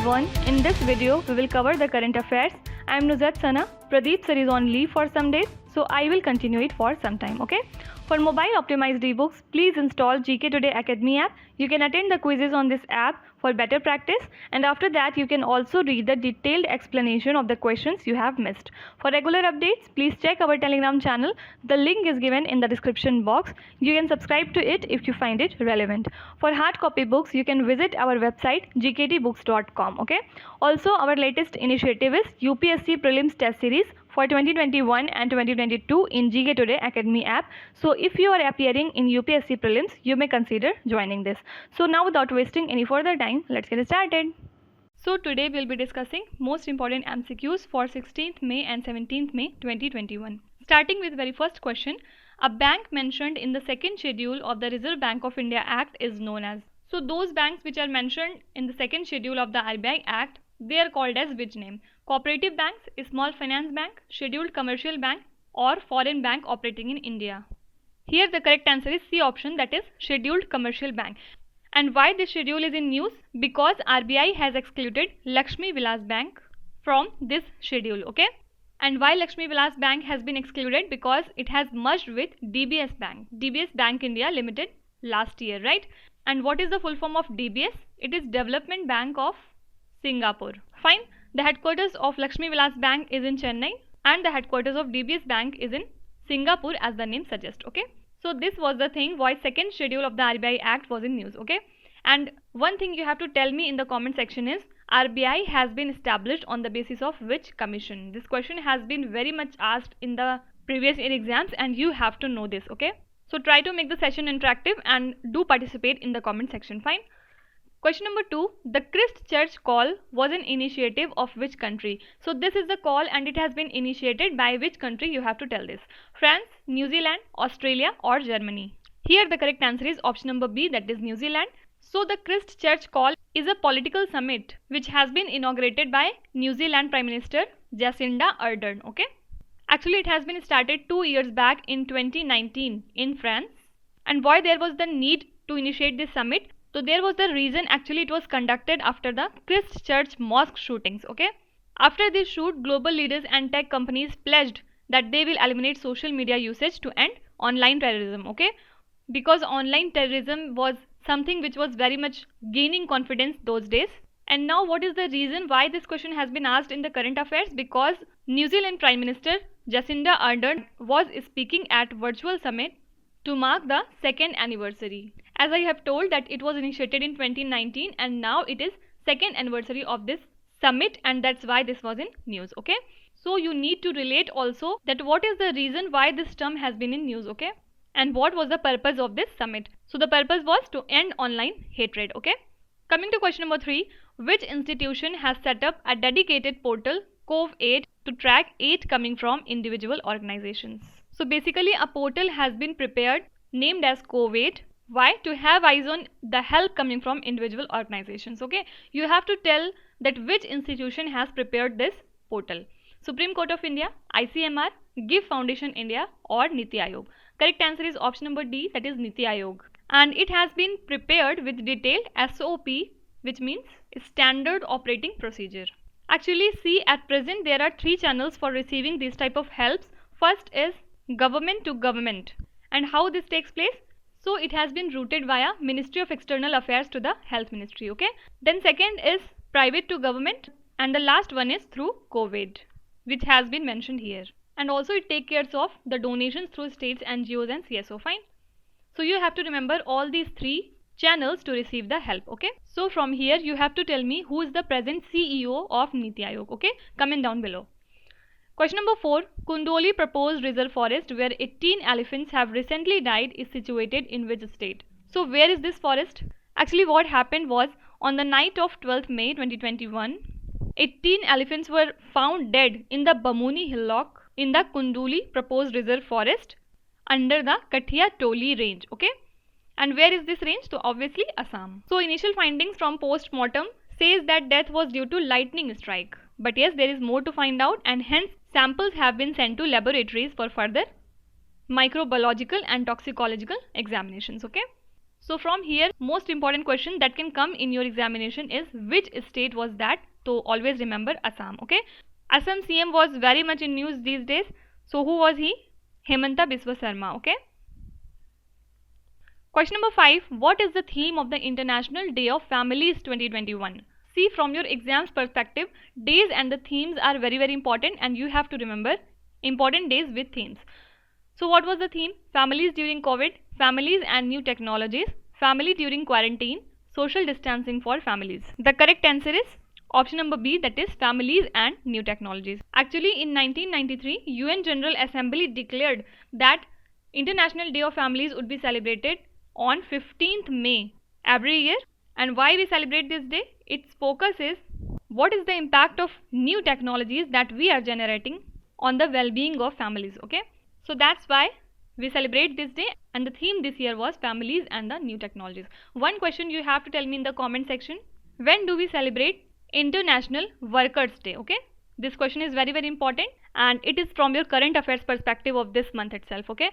everyone. In this video, we will cover the current affairs. I am Nuzhat Sana. Pradeep sir is on leave for some days, so I will continue it for some time, okay? For mobile optimized ebooks, please install GK Today Academy app. You can attend the quizzes on this app for better practice, and after that you can also read the detailed explanation of the questions you have missed. For regular updates, please check our Telegram channel. The link is given in the description box. You can subscribe to it if you find it relevant. For hard copy books, you can visit our website gktbooks.com, okay? Also, our latest initiative is UPSC Prelims Test Series for 2021 and 2022 in GK Today Academy app. So if you are appearing in UPSC Prelims, you may consider joining this. So now, without wasting any further time, let's get started. So today we'll be discussing most important MCQs for 16th May and 17th May 2021. Starting with very first question, a bank mentioned in the second schedule of the Reserve Bank of India Act is known as. So those banks which are mentioned in the second schedule of the RBI Act, they are called as which name? Cooperative banks, small finance bank, scheduled commercial bank, or foreign bank operating in India. Here the correct answer is C option, that is scheduled commercial bank. And why this schedule is in news? Because RBI has excluded Lakshmi Vilas Bank from this schedule, okay? And why Lakshmi Vilas Bank has been excluded? Because it has merged with DBS Bank, DBS Bank India Limited last year, right? And what is the full form of DBS? It is Development Bank of Singapore. Fine. The headquarters of Lakshmi Vilas Bank is in Chennai and the headquarters of DBS Bank is in Singapore, as the name suggests, okay? So this was the thing why second schedule of the RBI Act was in news, okay? And one thing you have to tell me in the comment section is RBI has been established on the basis of which commission? This question has been very much asked in the previous year exams and you have to know this, okay? So try to make the session interactive and do participate in the comment section, fine? Question number 2, the Christ Church call was an initiative of which country? So this is the call and it has been initiated by which country? You have to tell this. France, New Zealand, Australia or Germany? Here the correct answer is option number B, that is New Zealand. So the Christ Church call is a political summit which has been inaugurated by New Zealand Prime Minister Jacinda Ardern, okay? Actually it has been started 2 years back in 2019 in France. And why there was the need to initiate this summit? So there was the reason, actually it was conducted after the Christ Church mosque shootings, okay? After this shoot, global leaders and tech companies pledged that they will eliminate social media usage to end online terrorism, okay? Because online terrorism was something which was very much gaining confidence those days. And now what is the reason why this question has been asked in the current affairs? Because New Zealand Prime Minister Jacinda Ardern was speaking at virtual summit to mark the second anniversary. As I have told that it was initiated in 2019 and now it is second anniversary of this summit and that's why this was in news, okay? So you need to relate also that what is the reason why this term has been in news, okay? And what was the purpose of this summit? So the purpose was to end online hatred, okay? Coming to question number 3, which institution has set up a dedicated portal COV8 to track aid coming from individual organizations? So basically a portal has been prepared named as COV8. Why? To have eyes on the help coming from individual organizations, okay? You have to tell that which institution has prepared this portal. Supreme Court of India, ICMR, GIF Foundation India or Niti Aayog. Correct answer is option number D, that is Niti Aayog. And it has been prepared with detailed SOP, which means Standard Operating Procedure. Actually, see, at present there are 3 channels for receiving this type of helps. First is government to government. And how this takes place? So it has been routed via Ministry of External Affairs to the Health Ministry, okay? Then second is private to government and the last one is through COVID, which has been mentioned here. And also it takes care of the donations through states, NGOs and CSO, fine? So you have to remember all these 3 channels to receive the help, okay? So from here you have to tell me who is the present CEO of Niti Aayog, okay? Comment down below. Question number 4, Kundoli proposed reserve forest where 18 elephants have recently died is situated in which state? So where is this forest? Actually what happened was on the night of 12th May 2021, 18 elephants were found dead in the Bamuni hillock in the Kunduli proposed reserve forest under the Kathia Toli range, okay? And where is this range? So obviously Assam. So initial findings from post-mortem says that death was due to lightning strike. But yes, there is more to find out and hence samples have been sent to laboratories for further microbiological and toxicological examinations, okay? So from here, most important question that can come in your examination is which state was that? So always remember Assam. Okay, Assam CM was very much in news these days. So who was he? Hemanta Biswa Sarma. Okay. Question number 5. What is the theme of the International Day of Families 2021? See, from your exams perspective, days and the themes are very important, and you have to remember important days with themes. So what was the theme? Families during COVID, families and new technologies, family during quarantine, social distancing for families. The correct answer is option number B, that is families and new technologies. Actually, in 1993, UN General Assembly declared that International Day of Families would be celebrated on 15th May every year. And why we celebrate this day? Its focus is what is the impact of new technologies that we are generating on the well-being of families. Okay, so that's why we celebrate this day, and the theme this year was families and the new technologies. One question you have to tell me in the comment section: when do we celebrate International Workers Day? Okay, this question is very important, and it is from your current affairs perspective of this month itself. Okay,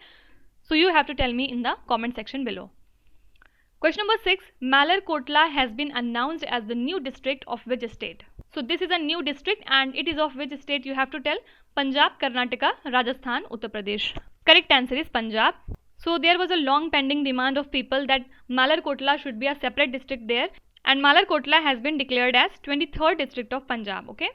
so you have to tell me in the comment section below. Question number 6. Malarkotla has been announced as the new district of which state? So this is a new district, and it is of which state? You have to tell. Punjab, Karnataka, Rajasthan, Uttar Pradesh. Correct answer is Punjab. So there was a long pending demand of people that Malarkotla should be a separate district there, and Malarkotla has been declared as 23rd district of Punjab. Okay,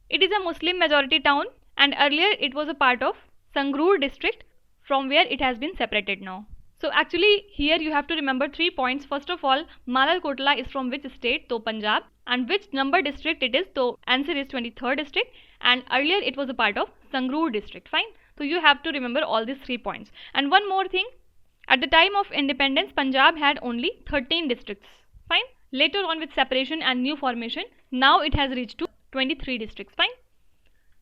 it is a Muslim majority town, and earlier it was a part of Sangrur district, from where it has been separated now. So actually here you have to remember 3 points. First of all, Malarkotla is from which state? So Punjab. And which number district it is? So answer is 23rd district, and earlier it was a part of Sangrur district. Fine. So you have to remember all these 3 points. And one more thing, at the time of independence, Punjab had only 13 districts. Fine. Later on, with separation and new formation, now it has reached to 23 districts. Fine.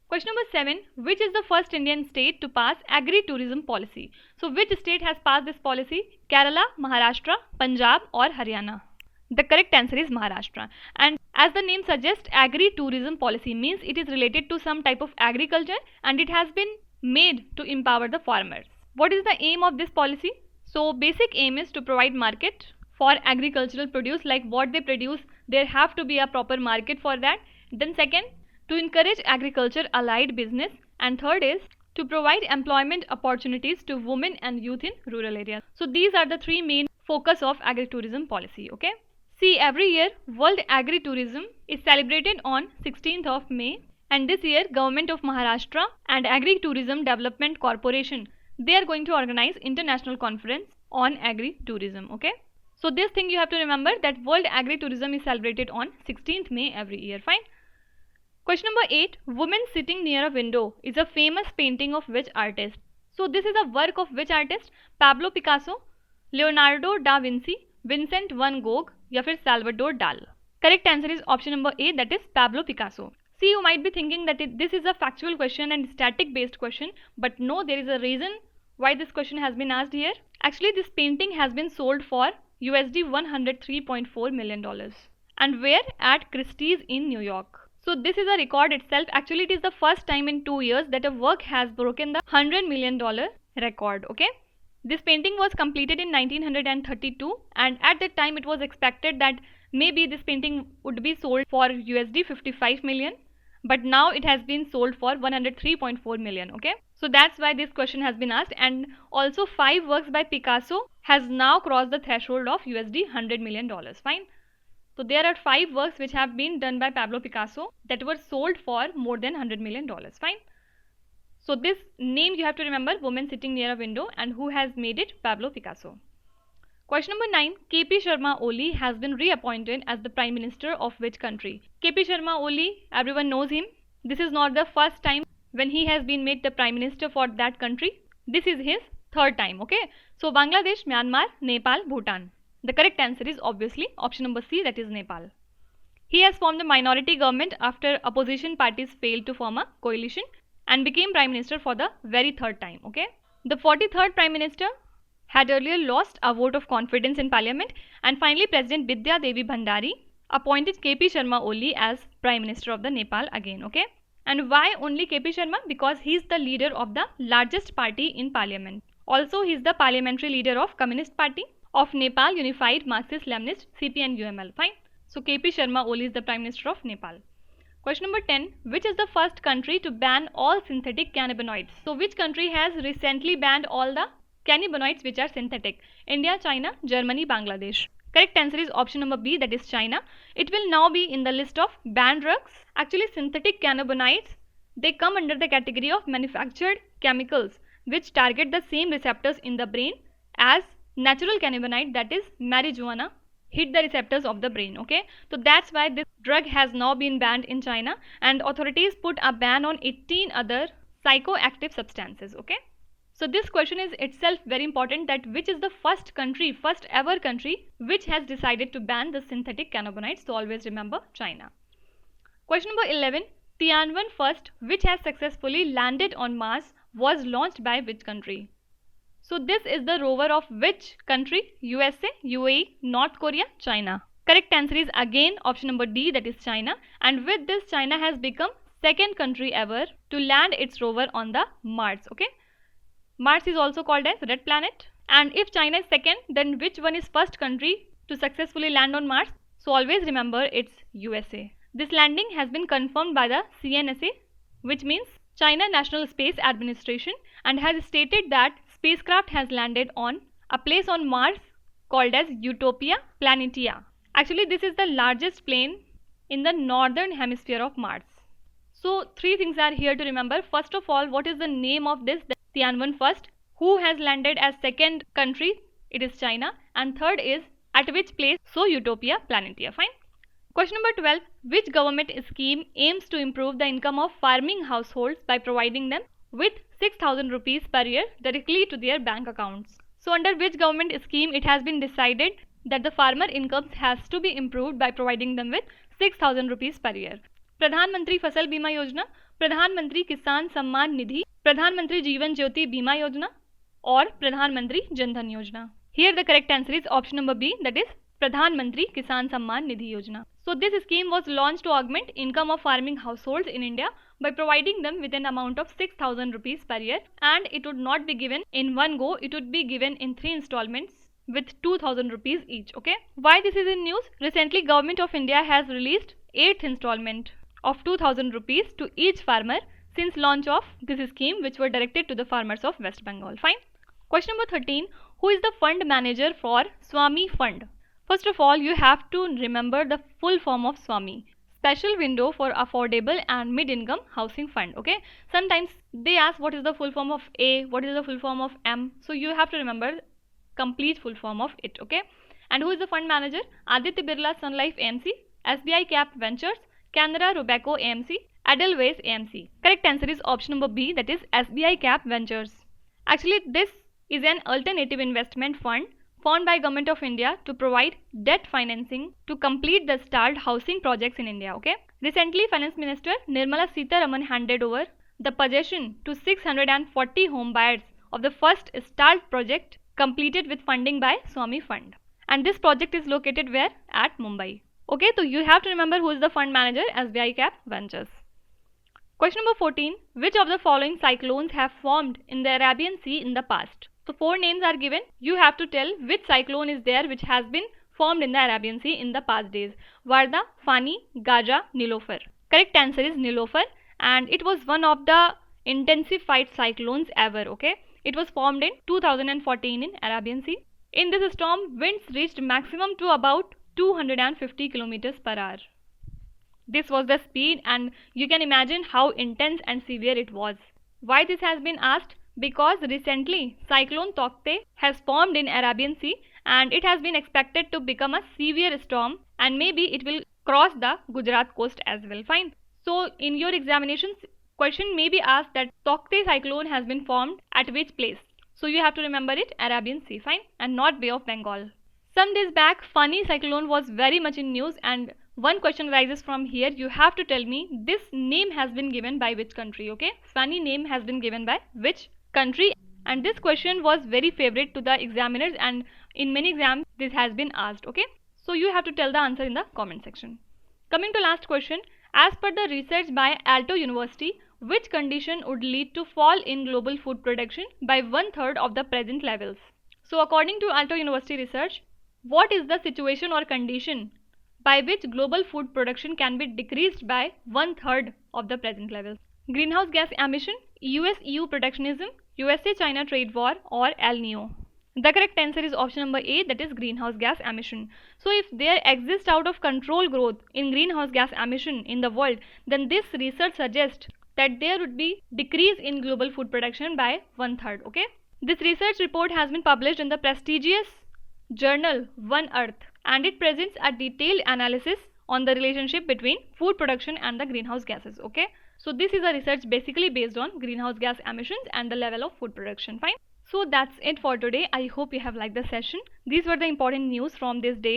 Question number 7. Which is the first Indian state to pass agri-tourism policy? So which state has passed this policy? Kerala, Maharashtra, Punjab or Haryana? The correct answer is Maharashtra. And as the name suggests, agri-tourism policy means it is related to some type of agriculture, and it has been made to empower the farmers. What is the aim of this policy? So basic aim is to provide market for agricultural produce, like what they produce, there have to be a proper market for that. Then second, to encourage agriculture allied business, and third is to provide employment opportunities to women and youth in rural areas. So these are the 3 main focus of agri-tourism policy. Okay, see, every year World Agri-Tourism is celebrated on 16th of May, and this year Government of Maharashtra and Agri-Tourism Development Corporation, they are going to organize international conference on agri-tourism. Okay, so this thing you have to remember, that World Agri-Tourism is celebrated on 16th May every year. Fine. Question number 8. Woman sitting near a window is a famous painting of which artist? So this is a work of which artist? Pablo Picasso, Leonardo da Vinci, Vincent van Gogh या फिर Salvador Dali? Correct answer is option number A, that is Pablo Picasso. See, you might be thinking that this is a factual question and static based question, but no, there is a reason why this question has been asked here. Actually, this painting has been sold for USD $103.4 million. And where? At Christie's in New York. So this is a record itself. Actually, it is the first time in 2 years that a work has broken the $100 million record. Okay, this painting was completed in 1932, and at that time it was expected that maybe this painting would be sold for USD 55 million, but now it has been sold for 103.4 million. Okay, so that's why this question has been asked. And also 5 works by Picasso has now crossed the threshold of USD $100 million. Fine. So there are 5 works which have been done by Pablo Picasso that were sold for more than $100 million. Fine. So this name you have to remember, woman sitting near a window, and who has made it? Pablo Picasso. Question number 9. KP Sharma Oli has been reappointed as the Prime Minister of which country? KP Sharma Oli, everyone knows him. This is not the first time when he has been made the Prime Minister for that country. This is his 3rd time. Okay. So Bangladesh, Myanmar, Nepal, Bhutan. The correct answer is obviously option number C, that is Nepal. He has formed a minority government after opposition parties failed to form a coalition, and became Prime Minister for the very 3rd time. Okay, the 43rd Prime Minister had earlier lost a vote of confidence in Parliament, and finally President Bidya Devi Bhandari appointed KP Sharma Oli as Prime Minister of the Nepal again. Okay, and why only KP Sharma? Because he is the leader of the largest party in Parliament. Also, he is the parliamentary leader of Communist Party. of Nepal Unified Marxist-Leninist CPN-UML. Fine. So KP Sharma Oli is the Prime Minister of Nepal. Question number 10. Which is the first country to ban all synthetic cannabinoids? So which country has recently banned all the cannabinoids which are synthetic? India, China, Germany, Bangladesh. Correct answer is option number B, that is China. It will now be in the list of banned drugs. Actually, synthetic cannabinoids, they come under the category of manufactured chemicals which target the same receptors in the brain as natural cannabinoid, that is marijuana, hit the receptors of the brain. Okay, so that's why this drug has now been banned in China, and authorities put a ban on 18 other psychoactive substances. Okay, so this question is itself very important, that which is the first ever country which has decided to ban the synthetic cannabinoids. So always remember China. Question number 11. Tianwen first, which has successfully landed on Mars, was launched by which country? So this is the rover of which country? USA, UAE, North Korea, China. Correct answer is again option number D, that is China. And with this, China has become second country ever to land its rover on the Mars. Okay, Mars is also called as red planet. And if China is second, then which one is first country to successfully land on Mars? So always remember it's USA. This landing has been confirmed by the CNSA, which means China National Space Administration, and has stated that spacecraft has landed on a place on Mars called as Utopia Planitia. Actually, this is the largest plane in the northern hemisphere of Mars. So three things are here to remember. First of all, what is the name of this Tianwen first? Who has landed as second country? It is China. And third is at which place? So Utopia Planitia. Fine. Question number 12. Which government scheme aims to improve the income of farming households by providing them with 6,000 rupees per year directly to their bank accounts? So under which government scheme it has been decided that the farmer incomes has to be improved by providing them with 6,000 rupees per year? Pradhan Mantri Fasal Bima Yojana, Pradhan Mantri Kisan Samman Nidhi, Pradhan Mantri Jeevan Jyoti Bima Yojana, or Pradhan Mantri Jan Dhan Yojana? Here the correct answer is option number B, that is Pradhan Mantri Kisan Samman Nidhi Yojana. So this scheme was launched to augment income of farming households in India by providing them with an amount of 6,000 rupees per year, and it would not be given in one go, it would be given in 3 installments with 2,000 rupees each. Okay, why this is in news? Recently Government of India has released 8th installment of 2,000 rupees to each farmer since launch of this scheme, which were directed to the farmers of West Bengal. Fine. Question number 13. Who is the fund manager for Swami Fund? First of all, you have to remember the full form of Swami. Special Window for Affordable and Mid-Income Housing Fund. Okay, sometimes they ask what is the full form of A, what is the full form of M. So you have to remember complete full form of it. Okay, and who is the fund manager? Aditya Birla Sun Life AMC, SBI Cap Ventures, Canara Robeco AMC, Edelweiss AMC. Correct answer is option number B, that is SBI Cap Ventures. Actually, this is an alternative investment fund formed by Government of India to provide debt financing to complete the stalled housing projects in India. Okay, recently Finance Minister Nirmala Sitharaman handed over the possession to 640 home buyers of the first stalled project completed with funding by Swami Fund, and this project is located where? At Mumbai. Okay, so you have to remember who is the fund manager, SBI Cap Ventures. Question number 14. Which of the following cyclones have formed in the Arabian Sea in the past? So 4 names are given. You have to tell which cyclone is there which has been formed in the Arabian Sea in the past days. Varda, Fani, Gaja, Nilofer. Correct answer is Nilofer, and it was one of the intensified cyclones ever. Okay, it was formed in 2014 in Arabian Sea. In this storm, winds reached maximum to about 250 kilometers per hour. This was the speed, and you can imagine how intense and severe it was. Why this has been asked? Because recently Cyclone Taukte has formed in Arabian Sea, and it has been expected to become a severe storm, and maybe it will cross the Gujarat coast as well. Fine. So in your examinations, question may be asked that Taukte cyclone has been formed at which place. So you have to remember it, Arabian Sea. Fine, and not Bay of Bengal. Some days back, Fani cyclone was very much in news, and one question arises from here. You have to tell me this name has been given by which country. Okay, Fani name has been given by which country? And this question was very favorite to the examiners, and in many exams this has been asked. Okay, so you have to tell the answer in the comment section. Coming to last question. As per the research by Aalto University, which condition would lead to fall in global food production by 1/3 of the present levels? So according to Aalto University research, what is the situation or condition by which global food production can be decreased by 1/3 of the present level? Greenhouse gas emission, US-EU protectionism, USA-China trade war, or El Nino? The correct answer is option number A, that is greenhouse gas emission. So if there exists out of control growth in greenhouse gas emission in the world, then this research suggests that there would be decrease in global food production by 1/3. Okay. This research report has been published in the prestigious journal One Earth, and it presents a detailed analysis on the relationship between food production and the greenhouse gases. Okay. So this is a research basically based on greenhouse gas emissions and the level of food production. Fine. So that's it for today. I hope you have liked the session. These were the important news from this day,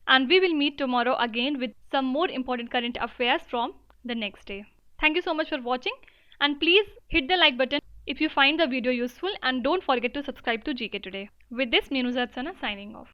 and we will meet tomorrow again with some more important current affairs from the next day. Thank you so much for watching, and please hit the like button if you find the video useful, and don't forget to subscribe to GK Today. With this, me Nuzhat Sana signing off.